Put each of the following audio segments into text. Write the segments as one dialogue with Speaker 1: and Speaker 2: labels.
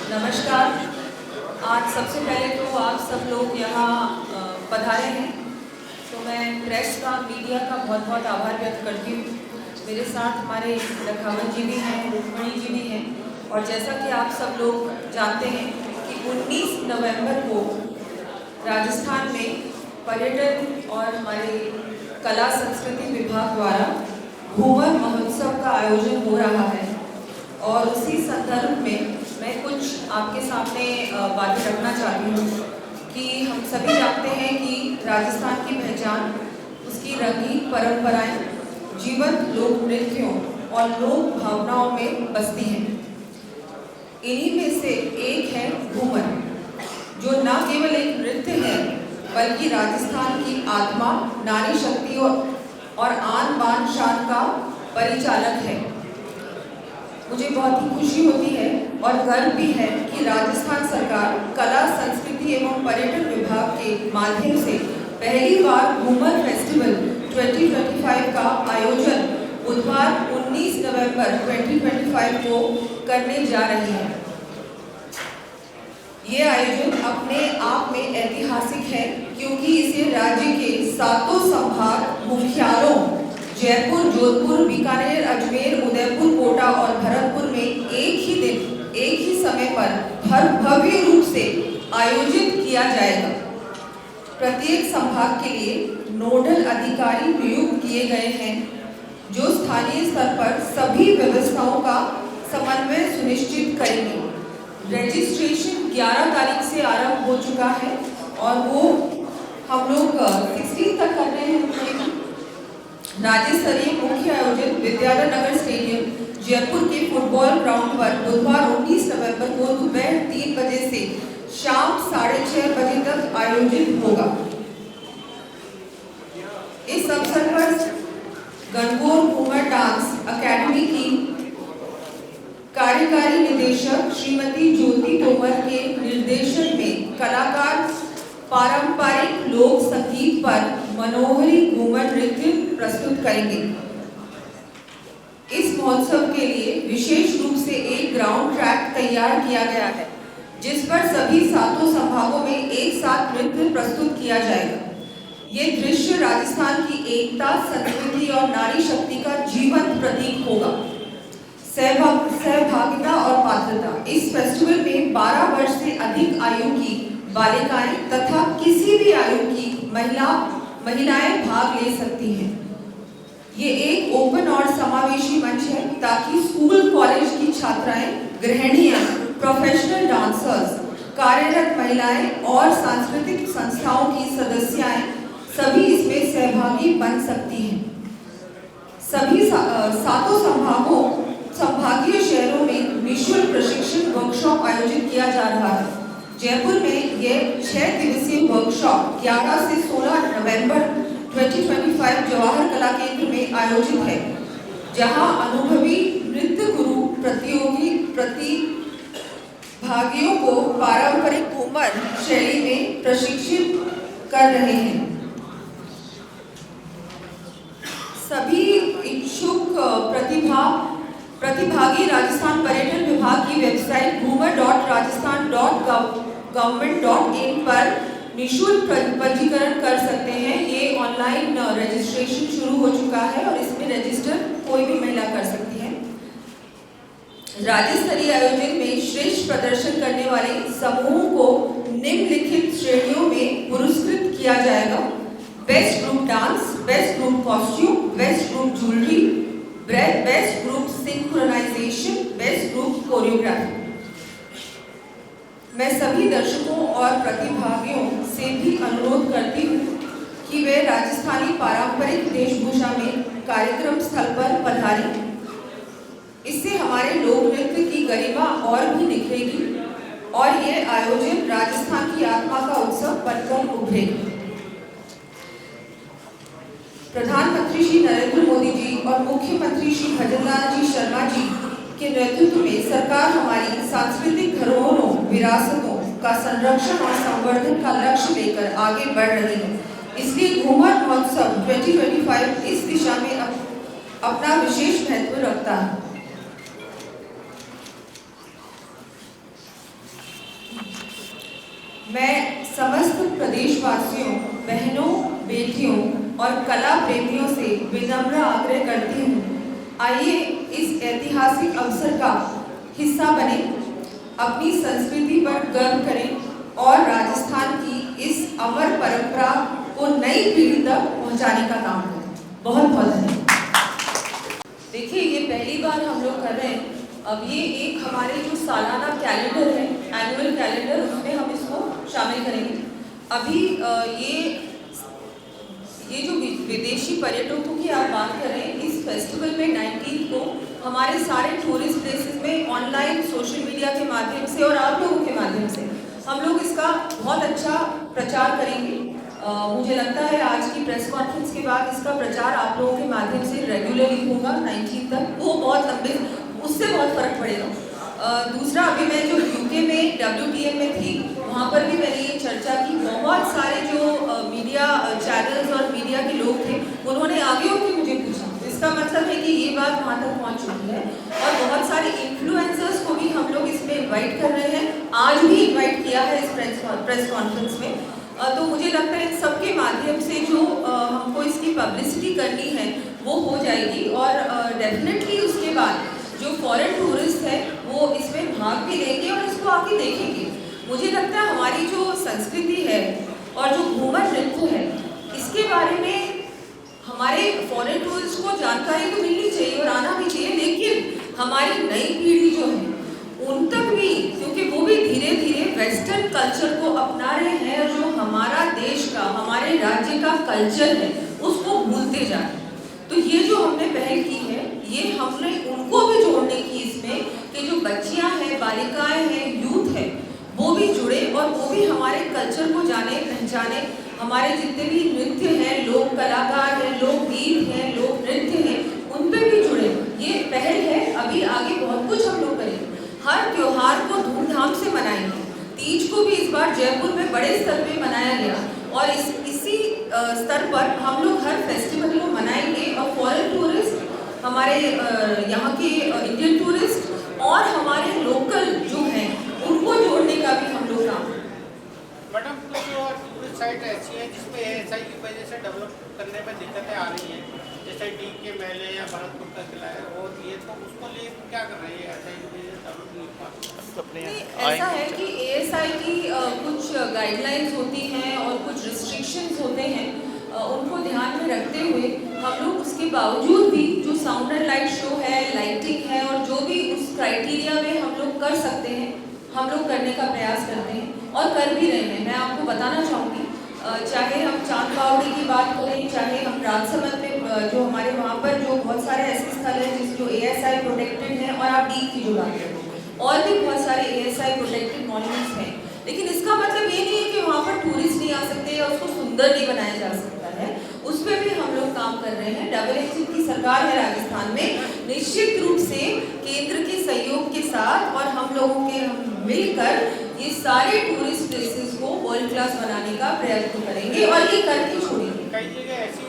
Speaker 1: नमस्कार। आज सबसे पहले तो आप सब लोग यहाँ पधारे हैं, तो मैं प्रेस का, मीडिया का बहुत बहुत आभार व्यक्त करती हूँ। मेरे साथ हमारे लखावत जी भी हैं, रुक्मणी जी भी हैं, और जैसा कि आप सब लोग जानते हैं कि 19 नवंबर को राजस्थान में पर्यटन और हमारे कला संस्कृति विभाग द्वारा घूमर महोत्सव का आयोजन हो रहा है, और उसी संदर्भ में मैं कुछ आपके सामने बातें रखना चाहती हूँ कि हम सभी जानते हैं कि राजस्थान की पहचान उसकी रंगीन परंपराएं, जीवंत लोक नृत्यों और लोक भावनाओं में बसती हैं। इन्हीं में से एक है घूमर, जो न केवल एक नृत्य है बल्कि राजस्थान की आत्मा, नारी शक्ति और आन बान शान का परिचालक है। मुझे बहुत ही खुशी होती है और गर्व भी है कि राजस्थान सरकार कला संस्कृति एवं पर्यटन विभाग के माध्यम से पहली बार घूमर फेस्टिवल 2025 का आयोजन बुधवार 19 नवंबर 2025 को करने जा रही है। ये आयोजन अपने आप में ऐतिहासिक है, क्योंकि इसे राज्य के 7 संभाग मुख्यालयों जयपुर, जोधपुर, बीकानेर, अजमेर, उदयपुर, कोटा और भरतपुर में एक ही दिन, एक ही समय पर भव्य रूप से आयोजित किया जाएगा। प्रत्येक संभाग के लिए नोडल अधिकारी नियुक्त किए गए हैं, जो स्थानीय स्तर पर सभी व्यवस्थाओं का समन्वय सुनिश्चित करेंगे। रजिस्ट्रेशन 11 तारीख से आरंभ हो चुका है और वो हम लोग 16 तक कर रहे हैं। राज्य स्तरीय मुख्य आयोजन विद्याधर नगर स्टेडियम जयपुर के फुटबॉल ग्राउंड पर बुधवार 19 नवंबर को दोपहर 3 बजे से शाम 6:30 बजे तक आयोजित होगा। इस अवसर पर गणगौर घूमर डांस अकेडमी की कार्यकारी निदेशक श्रीमती ज्योति तोमर के निर्देशन में कलाकार पारंपरिक लोक संगीत पर मनोहरी घूमर नृत्य प्रस्तुत करेंगे। इस महोत्सव के लिए विशेष रूप से एक ग्राउंड ट्रैक तैयार किया गया है, जिस पर सभी 7 संभागों में एक साथ नृत्य प्रस्तुत किया जाएगा। ये दृश्य राजस्थान की एकता, संस्कृति और नारी शक्ति का जीवंत प्रतीक होगा। सहभागिता और पात्रता। इस फेस्टिवल में 12 वर्ष से अधिक आयु की बालिकाएं तथा किसी भी आयु की महिलाएं भाग ले सकती हैं। ये एक ओपन और समावेशी मंच है, ताकि स्कूल कॉलेज की छात्राएं, गृहिणियां, प्रोफेशनल डांसर्स, कार्यरत महिलाएं और सांस्कृतिक संस्थाओं की सदस्याएं सभी इसमें सहभागी बन सकती हैं। सभी 7 संभागीय शहरों में निःशुल्क प्रशिक्षण वर्कशॉप आयोजित किया जा रहा है। जयपुर में यह 6 दिवसीय वर्कशॉप 11 से 16 नवंबर 2025 जवाहर कला केंद्र में आयोजित है, जहां अनुभवी नृत्य गुरु प्रतिभागियों को पारंपरिक घूमर शैली में प्रशिक्षित कर रहे हैं। सभी इच्छुक प्रतिभागी राजस्थान पर्यटन विभाग की वेबसाइट घूमर.rajasthan.gov.in पर निःशुल्क पंजीकरण कर सकते हैं। ये ऑनलाइन रजिस्ट्रेशन शुरू हो चुका है और इसमें रजिस्टर कोई भी महिला कर सकती है। राज्य स्तरीय आयोजन में श्रेष्ठ प्रदर्शन करने वाले समूह को निम्नलिखित श्रेणियों में पुरस्कृत किया जाएगा: best group dance, best group costume, best group jewellery, best group synchronisation, best group choreography. मैं सभी दर्शकों और प्रतिभागियों से भी अनुरोध करती हूँ कि वे राजस्थानी पारंपरिक वेशभूषा में कार्यक्रम स्थल पर पधारें। इससे हमारे लोक नृत्य की गरिमा और भी निखरेगी और ये आयोजन राजस्थान की आत्मा का उत्सव बनकर उभरेगा। प्रधानमंत्री श्री नरेंद्र मोदी जी और मुख्यमंत्री श्री भजनलाल जी शर्मा जी के नेतृत्व में सरकार हमारी सांस्कृतिक धरोहरों, विरासतों का संरक्षण और संवर्धन का लक्ष्य लेकर आगे बढ़ रही है। इसलिए घूमर महोत्सव 2025 इस दिशा में अपना विशेष महत्व रखता है। मैं समस्त प्रदेशवासियों, बहनों, बेटियों और कला प्रेमियों से विनम्र आग्रह करती हूँ, आइए इस ऐतिहासिक अवसर का हिस्सा बने, अपनी संस्कृति पर गर्व करें और राजस्थान की इस अमर परंपरा को नई पीढ़ी तक पहुंचाने का काम करें। बहुत बहुत धन्यवाद। देखिए, ये पहली बार हम लोग कर रहे हैं। अब ये एक हमारे जो सालाना कैलेंडर है, एनुअल कैलेंडर, उसमें हम इसको शामिल करेंगे। अभी ये जो विदेशी पर्यटकों की आप बात करें, इस फेस्टिवल में 19 को हमारे सारे टूरिस्ट प्लेसेस में ऑनलाइन सोशल मीडिया के माध्यम से और आप लोगों के माध्यम से हम लोग इसका बहुत अच्छा प्रचार करेंगे। मुझे लगता है आज की प्रेस कॉन्फ्रेंस के बाद इसका प्रचार आप लोगों के माध्यम से रेगुलरली होगा 19 तक, वो बहुत लंबे, उससे बहुत फर्क पड़ेगा। दूसरा, अभी मैं जो यूके में WTM में थी, वहाँ पर भी मैंने ये चर्चा की। बहुत सारे जो मीडिया चैनल्स और मीडिया के लोग थे, उन्होंने आगे होकर मुझे पूछा। इसका मतलब है कि ये बात वहाँ तक पहुँच चुकी है और बहुत सारे इन्फ्लुएंसर्स को भी हम लोग इसमें इन्वाइट कर रहे हैं। आज भी इन्वाइट किया है इस प्रेस कॉन्फ्रेंस में। तो मुझे लगता है इन सबके माध्यम से जो हमको इसकी पब्लिसिटी करनी है वो हो जाएगी और डेफिनेटली उसके बाद जो फॉरेन टूरिस्ट है वो इसमें भाग भी लेंगे और इसको आके देखेंगे। मुझे लगता है हमारी जो संस्कृति है और जो घूमर नृत्य है, इसके बारे में हमारे फॉरेन टूरिस्ट को जानकारी तो मिलनी चाहिए और आना भी चाहिए, लेकिन हमारी नई पीढ़ी जो है उन तक भी, क्योंकि वो भी धीरे धीरे वेस्टर्न कल्चर को अपना रहे हैं और जो हमारा देश का, हमारे राज्य का कल्चर है उसको भूलते जा रहे हैं। तो ये जो हमने पहल की है, ये हमने उनको भी जोड़ने की इसमें कि जो बच्चियां हैं, बालिकाएं हैं, यूथ है, वो भी जुड़े और वो भी हमारे कल्चर को जाने, पहचाने। हमारे जितने भी नृत्य हैं, लोक कलाकार हैं, लोकगीत हैं, लोक नृत्य हैं, उन पे भी जुड़े। ये पहल है, अभी आगे बहुत कुछ हम लोग करेंगे। हर त्योहार को धूमधाम से मनाएंगे। तीज को भी इस बार जयपुर में बड़े स्तर पे मनाया गया और इसी स्तर पर हम लोग हर फेस्टिवल को मनाएंगे और फॉरेन टूरिस्ट, हमारे यहाँ के इंडियन टूरिस्ट और हमारे लोकल जो हैं उनको जोड़ने का भी हम लोग काम।
Speaker 2: मैडम, तो जो टूरिस्ट साइट ऐसी है जिसमें ASI की वजह से डेवलप करने में दिक्कतें आ रही हैं, जैसे डी के मेले या भरतपुर का किला है, और ये तो उसको लिए क्या कर रही है ASI की वजह से डेवलप नहीं हो पाता?
Speaker 1: ऐसा है कि ASI की कुछ गाइडलाइंस होती हैं और कुछ रिस्ट्रिक्शंस होते हैं, उनको ध्यान में रखते हुए हम लोग उसके बावजूद भी जो साउंड एंड लाइट शो है, लाइटिंग है और जो भी उस क्राइटेरिया में हम लोग कर सकते हैं, हम लोग करने का प्रयास करते हैं और कर भी रहे हैं। मैं आपको बताना चाहूँगी, चाहे हम चांद बावड़ी की बात करें, चाहे हम राजसमंद में जो हमारे वहाँ पर जो बहुत सारे ऐसे स्थल हैं जिस जो ASI प्रोटेक्टेड हैं, और आप डी की जो बात करें, और भी बहुत सारे ASI प्रोटेक्टेड मॉन्यूमेंट्स हैं। लेकिन इसका मतलब ये नहीं है कि वहाँ पर टूरिस्ट नहीं आ सकते या उसको सुंदर नहीं बनाया जा सकता है। उस पर भी हम लोग काम कर रहे हैं। डबल इंजन की सरकार है राजस्थान में, निश्चित रूप से केंद्र के सहयोग के साथ और हम लोगों के मिलकर ये सारे टूरिस्ट प्लेसेस को वर्ल्ड क्लास बनाने का प्रयत्न करेंगे और ये करके छोड़ेंगे।
Speaker 2: कई जगह ऐसी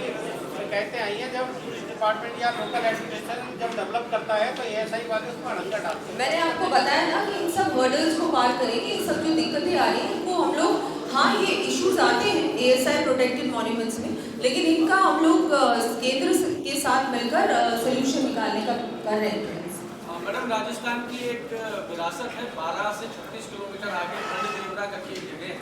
Speaker 2: कहते आई हैं, जब टूरिस्ट डिपार्टमेंट या लोकल एडमिनिस्ट्रेशन जब डेवलप करता है तो ASI वाले उसमें अड़ंगा डालते हैं।
Speaker 1: मैंने आपको बताया ना कि इन सब हर्डल्स को पार करेंगे, इन सब जो दिक्कतें आ रही हैं इनको हम लोग, हाँ ये इश्यूज आते हैं ASI प्रोटेक्टेड मॉन्यूमेंट्स में, लेकिन इनका हम लोग केंद्र के साथ मिलकर सोल्यूशन निकालने का कर रहे हैं।
Speaker 3: मैडम, राजस्थान की एक विरासत है, 12 से 36 किलोमीटर आगे पंडित का की जगह है,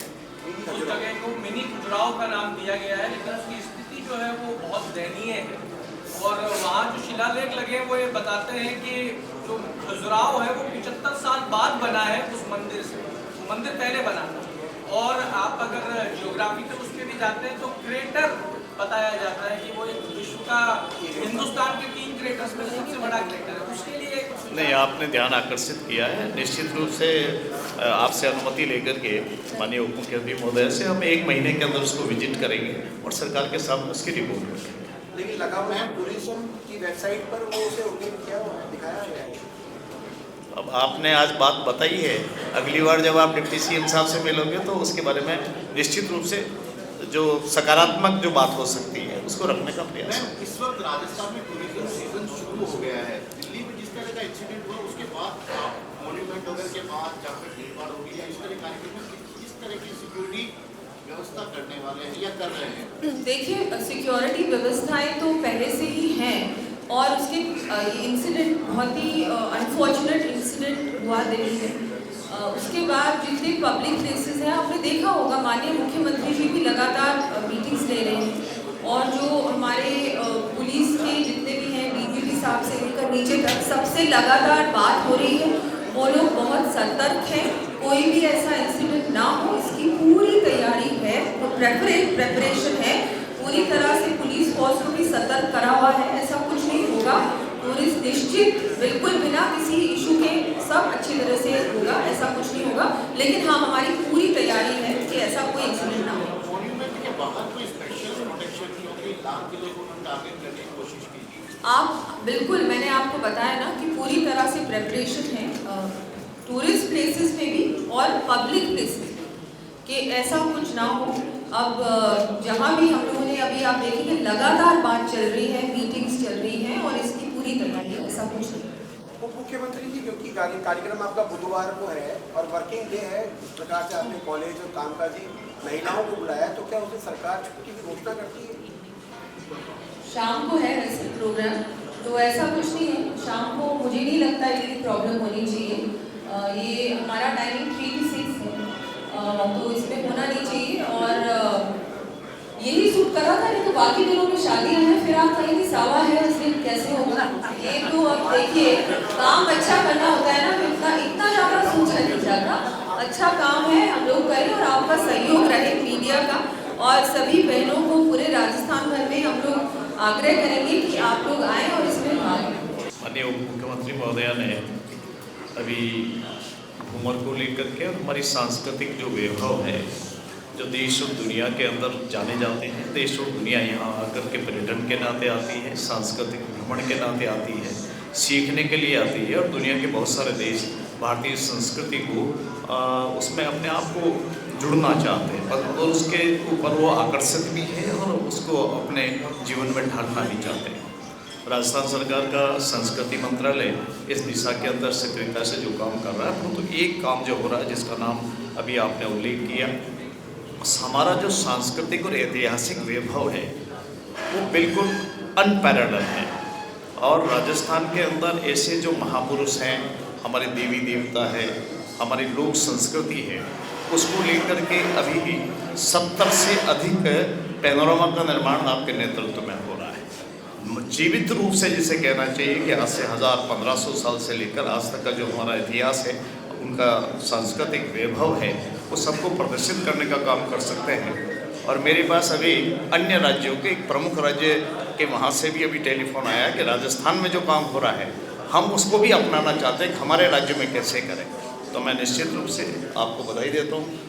Speaker 3: उस जगह को मिनी खजुराहो का नाम दिया गया है, लेकिन उसकी स्थिति जो है वो बहुत दयनीय है और वहाँ जो शिलालेख लगे वो ये बताते हैं कि जो खजुराहो है वो 75 साल बाद बना है उस मंदिर से, मंदिर पहले बना था। और आप अगर जियोग्राफी के उसके भी जाते हैं तो क्रेटर बताया जाता है कि वो एक विश्व का, हिंदुस्तान के 3 क्रेटर्स में सबसे बड़ा क्रेटर है। उसके लिए
Speaker 4: नहीं, आपने ध्यान आकर्षित किया है। निश्चित रूप से आपसे अनुमति लेकर के माननीय उप मुख्यमंत्री महोदय से हम 1 महीने के अंदर उसको विजिट करेंगे और सरकार के सामने उसकी रिपोर्ट रखेंगे।
Speaker 5: लेकिन लगा हुआ है टूरिज्म की वेबसाइट पर वो उसे उल्लेख किया हुआ है, दिखाया गया है।
Speaker 4: अब आपने आज बात बताई है, अगली बार जब आप डिप्टी CM साहब से मिलोगे तो उसके बारे में निश्चित रूप से जो सकारात्मक जो बात हो सकती है उसको रखने का प्रयास है।
Speaker 6: इस वक्त राजस्थान में टूरिज्म सीजन शुरू हो गया है। दिल्ली में जिस तरह का इंसिडेंट हुआ उसके बाद मॉन्यूमेंट वगैरह के बाद जहाँ पे भीड़ भाड़ होगी या इस तरह कार्यक्रम किस तरह की सिक्योरिटी व्यवस्था करने वाले हैं या कर रहे हैं?
Speaker 1: देखिए, सिक्योरिटी व्यवस्थाएं तो पहले से ही हैं और उसके इंसिडेंट बहुत ही अनफॉर्चुनेट इंसिडेंट हुआ दिल्ली में। उसके बाद जितने पब्लिक प्लेसेस हैं, आपने देखा होगा माननीय मुख्यमंत्री जी भी लगातार मीटिंग्स ले रहे हैं और जो हमारे पुलिस के जितने भी हैं डीजीपी साहब से लेकर नीचे तक सबसे लगातार बात हो रही है। वो लोग बहुत सतर्क हैं, कोई भी ऐसा इंसिडेंट ना हो इसकी पूरी तैयारी है, प्रेपरेशन है पूरी तरह से। पुलिस फोर्स को भी सतर्क करा हुआ है, ऐसा कुछ नहीं होगा। पुलिस निश्चित बिल्कुल बिना किसी इशू के सब अच्छी तरह से होगा, ऐसा कुछ नहीं होगा। लेकिन हाँ, हमारी पूरी तैयारी है कि ऐसा कोई इंसिडेंट ना हो।
Speaker 6: मॉन्यूमेंट के बाहर कोई स्पेशल प्रोटेक्शन क्योंकि लाख किलो को टारगेट करने की कोशिश की थी।
Speaker 1: आप बिल्कुल, मैंने आपको बताया ना कि पूरी तरह से प्रेपरेशन है टूरिस्ट प्लेसेस में भी और पब्लिक प्लेसेस में, कि ऐसा कुछ ना हो। अब जहाँ भी हम लोगों ने अभी आप देखेंगे लगातार बात चल रही है, मीटिंग्स चल रही हैं और इसकी पूरी तैयारी है, ऐसा कुछ नहीं।
Speaker 5: उप मुख्यमंत्री जी, क्योंकि कार्यक्रम आपका बुधवार को है और वर्किंग डे है, इस प्रकार से आपने कॉलेज और कामकाजी महिलाओं को बुलाया, तो क्या उसे सरकार छुट्टी की घोषणा करती है?
Speaker 1: शाम को है वैसे प्रोग्राम, तो ऐसा कुछ नहीं है। शाम को मुझे नहीं लगता ये प्रॉब्लम होनी चाहिए। ये हमारा टाइमिंग 3 to 6 है, तो इसमें होना नहीं चाहिए। और यही सूट करा था, नहीं तो बाकी दिनों में शादियां हैं, फिर आप कहेंगे सावा है उस दिन कैसे होगा। ये तो अब देखिए, काम अच्छा करना होता है ना, इतना ज़्यादा सोच नहीं जाता। अच्छा काम है, हम लोग करें और आपका सहयोग रहे मीडिया का, और सभी बहनों को पूरे राजस्थान भर में हम लोग आग्रह करेंगे कि आप लोग आएँ और इसमें भाग लें।
Speaker 4: माननीय उप मुख्यमंत्री महोदया ने अभी घूमर को लेकर के हमारी सांस्कृतिक जो वैभव है, जो देश और दुनिया के अंदर जाने जाते हैं, देश और दुनिया यहाँ आकर के पर्यटन के नाते आती है, सांस्कृतिक भ्रमण के नाते आती है, सीखने के लिए आती है, और दुनिया के बहुत सारे देश भारतीय संस्कृति को उसमें अपने आप को जुड़ना चाहते हैं और उसके ऊपर वो आकर्षित भी है और उसको अपने जीवन में ढालना भी चाहते हैं। राजस्थान सरकार का संस्कृति मंत्रालय इस दिशा के अंदर सक्रियता से जो काम कर रहा है, तो एक काम जो हो रहा है जिसका नाम अभी आपने उल्लेख किया, हमारा जो सांस्कृतिक और ऐतिहासिक वैभव है वो बिल्कुल अनपैरेलल है। और राजस्थान के अंदर ऐसे जो महापुरुष हैं, हमारे देवी देवता है, हमारी लोक संस्कृति है, उसको लेकर के अभी भी 70 से अधिक पैनोरामा का निर्माण आपके नेतृत्व में हो रहा है। जीवित रूप से जिसे कहना चाहिए कि आज से 1000-1500 साल से लेकर आज तक का जो हमारा इतिहास है, उनका सांस्कृतिक वैभव है, वो सबको प्रदर्शित करने का काम कर सकते हैं। और मेरे पास अभी अन्य राज्यों के एक प्रमुख राज्य के वहाँ से भी अभी टेलीफोन आया कि राजस्थान में जो काम हो रहा है हम उसको भी अपनाना चाहते हैं कि हमारे राज्य में कैसे करें। तो मैं निश्चित रूप से आपको बधाई देता हूँ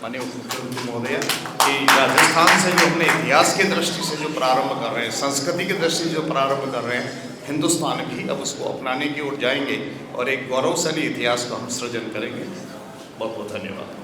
Speaker 4: माननीय उप मुख्यमंत्री महोदय कि राजस्थान से जो अपने इतिहास की दृष्टि से जो प्रारंभ कर रहे हैं, संस्कृति की दृष्टि से जो प्रारंभ कर रहे हैं, हिंदुस्तान की अब उसको अपनाने की ओर जाएंगे और एक गौरवशाली इतिहास का हम सृजन करेंगे। बहुत बहुत धन्यवाद।